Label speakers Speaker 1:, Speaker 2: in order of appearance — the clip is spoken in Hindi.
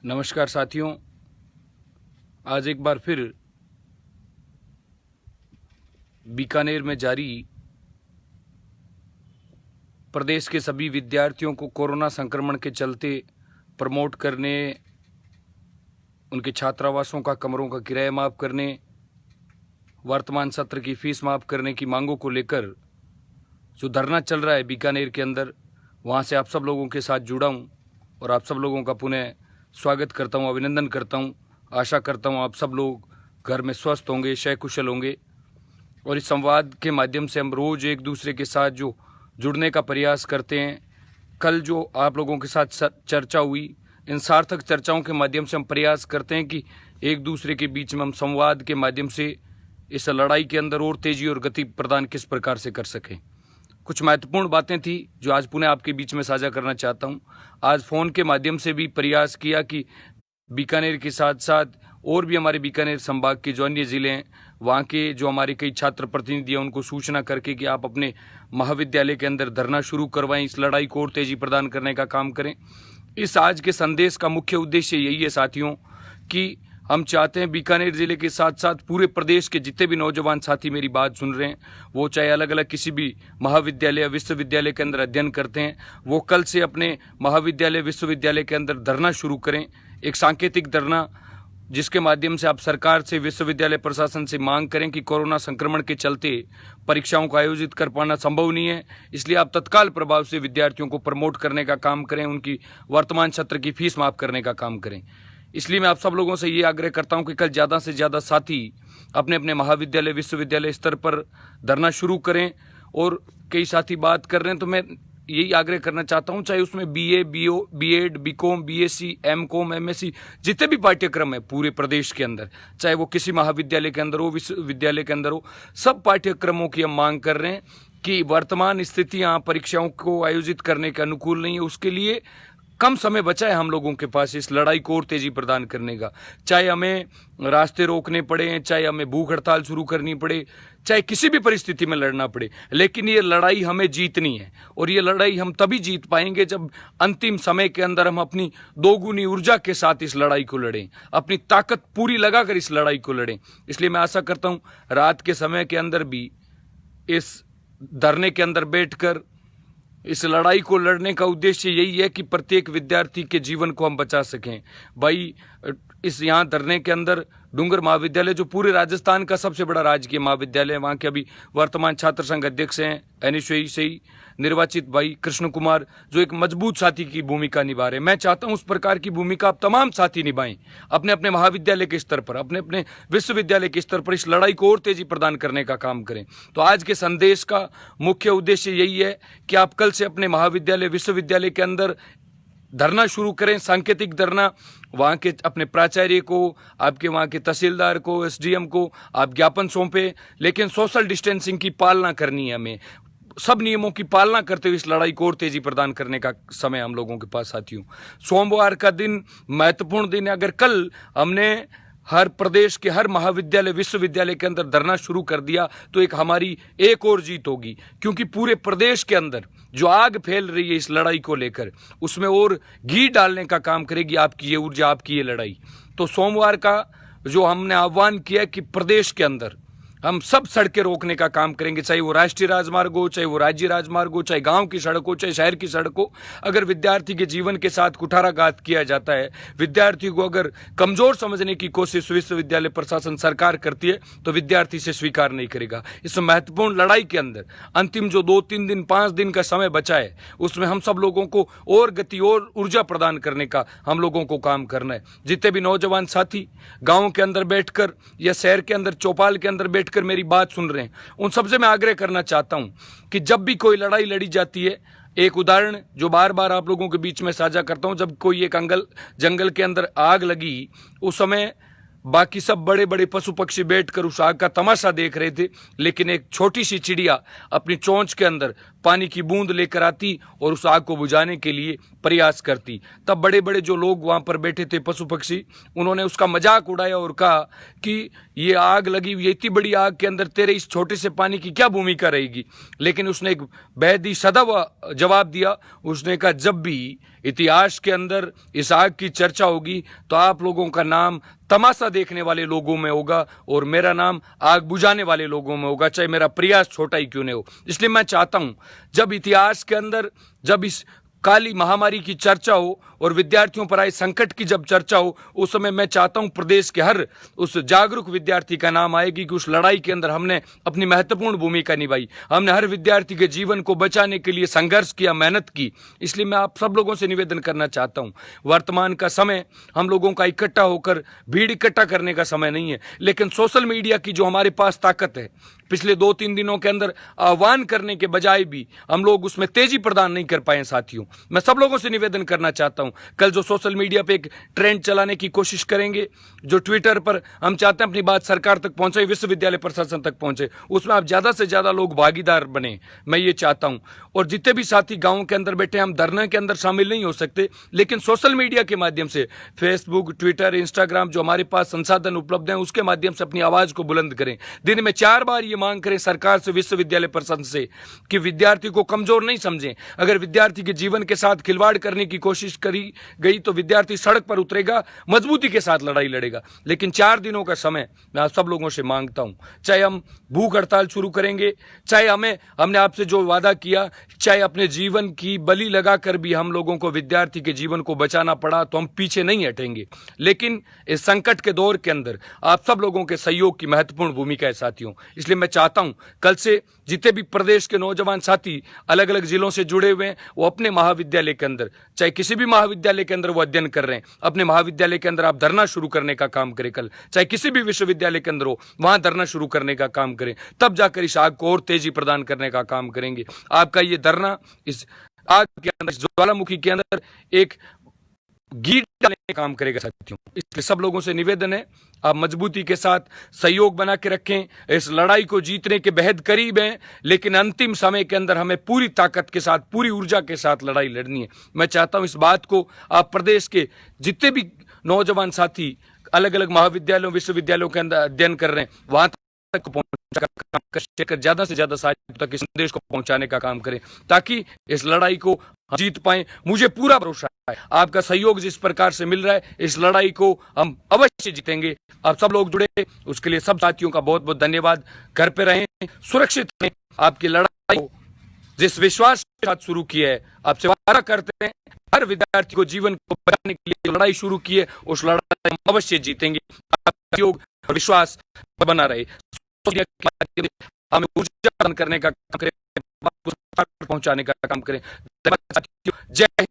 Speaker 1: नमस्कार साथियों, आज एक बार फिर बीकानेर में जारी प्रदेश के सभी विद्यार्थियों को कोरोना संक्रमण के चलते प्रमोट करने, उनके छात्रावासों का कमरों का किराया माफ़ करने, वर्तमान सत्र की फीस माफ़ करने की मांगों को लेकर जो धरना चल रहा है बीकानेर के अंदर, वहाँ से आप सब लोगों के साथ जुड़ा हूँ और आप सब लोगों का पुनः स्वागत करता हूँ, अभिनंदन करता हूँ। आशा करता हूँ आप सब लोग घर में स्वस्थ होंगे, शय कुशल होंगे और इस संवाद के माध्यम से हम रोज़ एक दूसरे के साथ जो जुड़ने का प्रयास करते हैं। कल जो आप लोगों के साथ चर्चा हुई, इन सार्थक चर्चाओं के माध्यम से हम प्रयास करते हैं कि एक दूसरे के बीच में हम संवाद के माध्यम से इस लड़ाई के अंदर और तेज़ी और गति प्रदान किस प्रकार से कर सकें। कुछ महत्वपूर्ण बातें थी जो आज पुनः आपके बीच में साझा करना चाहता हूं। आज फ़ोन के माध्यम से भी प्रयास किया कि बीकानेर के साथ साथ और भी हमारे बीकानेर संभाग के जो अन्य ज़िले हैं, वहाँ के जो हमारे कई छात्र प्रतिनिधि हैं, उनको सूचना करके कि आप अपने महाविद्यालय के अंदर धरना शुरू करवाएं, इस लड़ाई को और तेज़ी प्रदान करने का काम करें। इस आज के संदेश का मुख्य उद्देश्य यही है साथियों कि हम चाहते हैं बीकानेर ज़िले के साथ साथ पूरे प्रदेश के जितने भी नौजवान साथी मेरी बात सुन रहे हैं, वो चाहे अलग अलग किसी भी महाविद्यालय या विश्वविद्यालय के अंदर अध्ययन करते हैं, वो कल से अपने महाविद्यालय विश्वविद्यालय के अंदर धरना शुरू करें। एक सांकेतिक धरना जिसके माध्यम से आप सरकार से, विश्वविद्यालय प्रशासन से मांग करें कि कोरोना संक्रमण के चलते परीक्षाओं को आयोजित कर पाना संभव नहीं है, इसलिए आप तत्काल प्रभाव से विद्यार्थियों को प्रमोट करने का काम करें, उनकी वर्तमान सत्र की फीस माफ़ करने का काम करें। इसलिए मैं आप सब लोगों से ये आग्रह करता हूं कि कल ज़्यादा से ज़्यादा साथी अपने अपने महाविद्यालय विश्वविद्यालय स्तर पर धरना शुरू करें। और कई साथी बात कर रहे हैं तो मैं यही आग्रह करना चाहता हूं, चाहे उसमें BA, BO, B.Ed, B.Com, BSc, M.Com, MSc जितने भी पाठ्यक्रम है पूरे प्रदेश के अंदर, चाहे वो किसी महाविद्यालय के अंदर हो, विश्वविद्यालय के अंदर हो, सब पाठ्यक्रमों की हम मांग कर रहे हैं कि वर्तमान स्थितियाँ परीक्षाओं को आयोजित करने के अनुकूल नहीं है। उसके लिए कम समय बचा है हम लोगों के पास इस लड़ाई को और तेजी प्रदान करने का। चाहे हमें रास्ते रोकने पड़े, चाहे हमें भूख हड़ताल शुरू करनी पड़े, चाहे किसी भी परिस्थिति में लड़ना पड़े, लेकिन ये लड़ाई हमें जीतनी है। और ये लड़ाई हम तभी जीत पाएंगे जब अंतिम समय के अंदर हम अपनी दोगुनी ऊर्जा के साथ इस लड़ाई को लड़ें, अपनी ताकत पूरी लगाकर इस लड़ाई को लड़ें। इसलिए मैं आशा करता हूँ रात के समय के अंदर भी इस धरने के अंदर बैठकर इस लड़ाई को लड़ने का उद्देश्य यही है कि प्रत्येक विद्यार्थी के जीवन को हम बचा सकें। भाई, इस यहाँ धरने के अंदर डूंगर महाविद्यालय जो पूरे राजस्थान का सबसे बड़ा राजकीय महाविद्यालय है, वहाँ के अभी वर्तमान छात्र संघ अध्यक्ष हैं NSUI से ही निर्वाचित भाई कृष्ण कुमार, जो एक मजबूत साथी की भूमिका निभा रहे हैं। मैं चाहता हूं उस प्रकार की भूमिका आप तमाम साथी निभाएं, अपने अपने महाविद्यालय के स्तर पर, अपने अपने विश्वविद्यालय के स्तर पर इस लड़ाई को और तेजी प्रदान करने का काम करें। तो आज के संदेश का मुख्य उद्देश्य यही है कि आप कल से अपने महाविद्यालय विश्वविद्यालय के अंदर धरना शुरू करें, सांकेतिक धरना। वहाँ के अपने प्राचार्य को, आपके वहाँ के तहसीलदार को, SDM को आप ज्ञापन सौंपे, लेकिन सोशल डिस्टेंसिंग की पालना करनी है। हमें सब नियमों की पालना करते हुए इस लड़ाई को और तेजी प्रदान करने का समय हम लोगों के पास साथियों। सोमवार का दिन महत्वपूर्ण दिन है। अगर कल हमने हर प्रदेश के हर महाविद्यालय विश्वविद्यालय के अंदर धरना शुरू कर दिया तो एक हमारी एक और जीत होगी, क्योंकि पूरे प्रदेश के अंदर जो आग फैल रही है इस लड़ाई को लेकर, उसमें और घी डालने का काम करेगी आपकी ये ऊर्जा, आपकी ये लड़ाई। तो सोमवार का जो हमने आह्वान किया कि प्रदेश के अंदर हम सब सड़कें रोकने का काम करेंगे, चाहे वो राष्ट्रीय राजमार्ग हो, चाहे वो राज्य राजमार्ग हो, चाहे गांव की सड़क हो, चाहे शहर की सड़क हो। अगर विद्यार्थी के जीवन के साथ कुठाराघात किया जाता है, विद्यार्थी को अगर कमजोर समझने की कोशिश विश्वविद्यालय प्रशासन सरकार करती है, तो विद्यार्थी से स्वीकार नहीं करेगा। इस महत्वपूर्ण लड़ाई के अंदर अंतिम जो 2-3 दिन 5 दिन का समय बचा है, उसमें हम सब लोगों को और गति और ऊर्जा प्रदान करने का हम लोगों को काम करना है। जितने भी नौजवान साथी गाँव के अंदर बैठकर या शहर के अंदर चौपाल के अंदर बैठकर मेरी बात सुन रहे हैं, उन सबसे मैं आग्रह करना चाहता हूं कि जब भी कोई लड़ाई लड़ी जाती है, एक उदाहरण जो बार बार आप लोगों के बीच में साझा करता हूं, जब कोई एक जंगल के अंदर आग लगी, उस समय बाकी सब बड़े बड़े पशु पक्षी बैठकर उस आग का तमाशा देख रहे थे, लेकिन एक छोटी सी चिड़िया अपनी चोंच के अंदर पानी की बूंद लेकर आती और उस आग को बुझाने के लिए प्रयास करती। तब बड़े बड़े जो लोग वहां पर बैठे थे, पशु पक्षी, उन्होंने उसका मजाक उड़ाया और कहा कि ये आग लगी हुई, इतनी बड़ी आग के अंदर तेरे इस छोटे से पानी की क्या भूमिका रहेगी। लेकिन उसने एक बेहद ही सदा जवाब दिया। उसने कहा, जब भी इतिहास के अंदर इस आग की चर्चा होगी तो आप लोगों का नाम तमाशा देखने वाले लोगों में होगा और मेरा नाम आग बुझाने वाले लोगों में होगा, चाहे मेरा प्रयास छोटा ही क्यों नहीं हो। इसलिए मैं चाहता हूं, जब इतिहास के अंदर जब इस काली महामारी की चर्चा हो और विद्यार्थियों पर आए संकट की जब चर्चा हो, उस समय मैं चाहता हूं प्रदेश के हर उस जागरूक विद्यार्थी का नाम आएगी कि उस लड़ाई के अंदर हमने अपनी महत्वपूर्ण भूमिका निभाई, हमने हर विद्यार्थी के जीवन को बचाने के लिए संघर्ष किया, मेहनत की। इसलिए मैं आप सब लोगों से निवेदन करना चाहता हूं, वर्तमान का समय हम लोगों का इकट्ठा होकर भीड़ इकट्ठा करने का समय नहीं है, लेकिन सोशल मीडिया की जो हमारे पास ताकत है, पिछले 2-3 दिनों के अंदर आह्वान करने के बजाय भी हम लोग उसमें तेजी प्रदान नहीं कर पाए। साथियों, मैं सब लोगों से निवेदन करना चाहता हूं, कल जो सोशल मीडिया पे एक ट्रेंड चलाने की कोशिश करेंगे, जो ट्विटर पर हम चाहते हैं अपनी बात सरकार तक पहुंचे, विश्वविद्यालय प्रशासन तक पहुंचे, उसमें आप ज्यादा से ज्यादा लोग भागीदार बने, मैं ये चाहता हूं। और जितने भी साथी गांवों के अंदर बैठे, हम धरने के अंदर शामिल नहीं हो सकते, लेकिन सोशल मीडिया के माध्यम से, फेसबुक, ट्विटर, इंस्टाग्राम, जो हमारे पास संसाधन उपलब्ध हैं, उसके माध्यम से अपनी आवाज को बुलंद करें। दिन में 4 बार ये मांग करें सरकार से, विश्वविद्यालय प्रशासन से, कि विद्यार्थी को कमजोर नहीं समझें। अगर विद्यार्थी के जीवन के साथ खिलवाड़ करने की कोशिश करी गई तो विद्यार्थी सड़क पर उतरेगा, मजबूती के साथ लड़ाई लड़ेगा। लेकिन 4 दिनों का समय मैं आप सब लोगों से मांगता हूं, चाहे हम भूख हड़ताल शुरू करेंगे, चाहे हमने आपसे जो वादा किया, चाहे अपने जीवन की बलि लगाकर भी हम लोगों को विद्यार्थी के जीवन को बचाना पड़ा, तो हम पीछे नहीं हटेंगे। लेकिन इस संकट के दौर के अंदर आप सब लोगों के सहयोग की महत्वपूर्ण भूमिका है साथियों। इसलिए मैं चाहता हूं, कल से जितने भी प्रदेश के नौजवान साथी अलग अलग जिलों से जुड़े हुए हैं, वो अपने महाविद्यालय के अंदर, चाहे किसी भी महाविद्यालय के अंदर वो अध्ययन कर रहे हैं, अपने महाविद्यालय के अंदर आप धरना शुरू करने का काम करें। कल चाहे किसी भी विश्वविद्यालय के अंदर हो, वहां धरना शुरू करने का काम करें, तब जाकर इस आग को और तेजी प्रदान करने का काम करेंगे। आपका ये धरना इस आग के अंदर, ज्वालामुखी के अंदर एक घी डालने का काम करेगा साथियों। इसलिए सब लोगों से निवेदन है, आप मजबूती के साथ सहयोग बना के रखें। इस लड़ाई को जीतने के बेहद करीब हैं, लेकिन अंतिम समय के अंदर हमें पूरी ताकत के साथ, पूरी ऊर्जा के साथ लड़ाई लड़नी है। मैं चाहता हूं इस बात को आप प्रदेश के जितने भी नौजवान साथी अलग अलग महाविद्यालयों, विश्वविद्यालयों के अंदर अध्ययन कर रहे हैं, वहां तक पहुंचाकर ज्यादा से ज्यादा साथियों तक इस संदेश को पहुंचाने का काम करें, ताकि इस लड़ाई को जीत पाए। मुझे पूरा भरोसा है, आपका सहयोग जिस प्रकार से मिल रहा है, इस लड़ाई को हम अवश्य जीतेंगे। आप सब लोग जुड़े, उसके लिए सब साथियों का बहुत बहुत धन्यवाद। घर पे रहें, सुरक्षित रहें। आपकी लड़ाई को जिस विश्वास के साथ शुरू किया है, आपसे वादा करते हैं, हर विद्यार्थी को जीवन को बचाने के लिए लड़ाई शुरू की है, उस लड़ाई हम अवश्य जीतेंगे। आपका सहयोग और विश्वास बना रहे। हमें ऊर्जा प्रदान करने का काम करें, पहुंचाने का काम करें। जय हिंद।